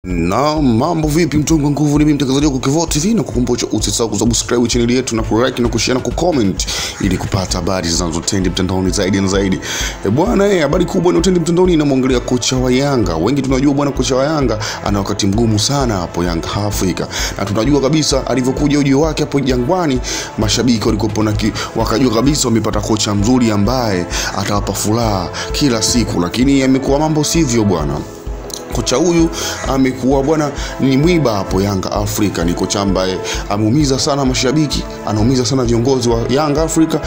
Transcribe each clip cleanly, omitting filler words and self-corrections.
Na mambo vipi mtongo wa nguvu, ni mimi mtangazaji wako Kevoo TV, na kukumbusha usisahau kusubscribe channel yetu na kulike na kushare na kucomment ili kupata habari zinazotendi mtandaoni zaidi na zaidi. Bwana, habari kubwa inayotendi mtandaoni inamwangalia kocha wa Yanga. Wengi tunajua bwana, kocha wa Yanga ana wakati mgumu sana hapo Yanga Afrika. Na tunajua kabisa alivyokuja ujio wake hapo Jangwani, mashabiki walikuwa wakajua kabisa wamepata kocha mzuri ambaye atawapa furaha kila siku, lakini amekuwa mambo sivyo bwana. Kocha huyu amekuwa bwana ni mwiba hapo Yanga Afrika. Ni kocha ambaye ameumiza sana mashabiki, anaumiza sana viongozi wa Yanga Afrika.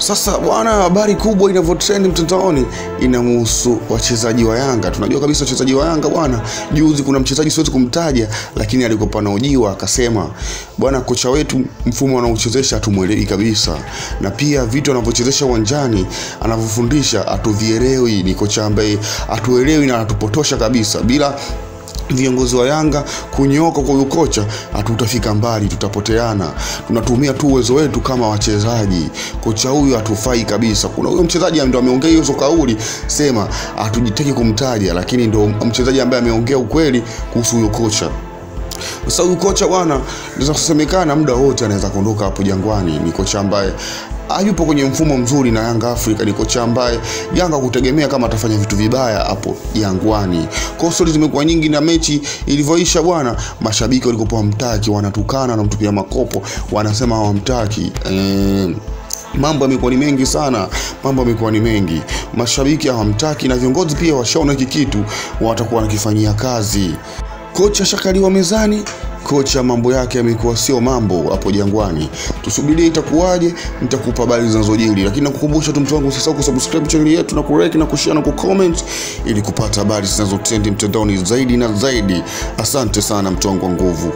Sasa bwana, habari kubwa inavyotrend mtandaoni inamhusu wachezaji wa Yanga. Tunajua kabisa wachezaji wa Yanga bwana, juzi kuna mchezaji siwezi kumtaja, lakini alikuwa panaojiwa akasema bwana, kocha wetu mfumo anaochezesha hatumuelewi kabisa, na pia vitu anavyochezesha uwanjani, anavyofundisha hatuvielewi. Ni kocha ambaye hatuelewi na anatupotosha kabisa. Bila viongozi wa Yanga kunyoka kwa kocha hatutafika mbali, tutapoteana. Tunatumia tu uwezo wetu kama wachezaji. Kocha huyu hatufai kabisa. Kuna huyo mchezaji ndio ameongea hiyo kauli, sema hatujitaki kumtaja, lakini ndio mchezaji ambaye ameongea ukweli kuhusu huyo kocha. Sasa huyu kocha bwana, inaweza kusemekana muda wote anaweza kuondoka hapo Jangwani. Ni kocha ambaye hayupo kwenye mfumo mzuri na Yanga Afrika. Ni kocha ambaye Yanga kutegemea kama atafanya vitu vibaya hapo Jangwani. Kwa stories zimekuwa nyingi, na mechi ilivyoisha bwana, mashabiki walikuwa wamtaki, wanatukana na mtupia makopo, wanasema hawamtaki. Mambo yamekuwa ni mengi sana, mashabiki hawamtaki, na viongozi pia washaona hiki kitu watakuwa wanakifanyia kazi. Kocha shakaliwa mezani, kocha mambo yake yamekuwa sio mambo hapo Jangwani. Tusubirie itakuwaje, nitakupa habari zinazojiri, lakini nakukumbusha tu mtu wangu, usisahau kusubscribe channel yetu na kulike na kushare na kucomment ili kupata habari zinazotrend mtandaoni zaidi na zaidi. Asante sana mtu wangu wa nguvu.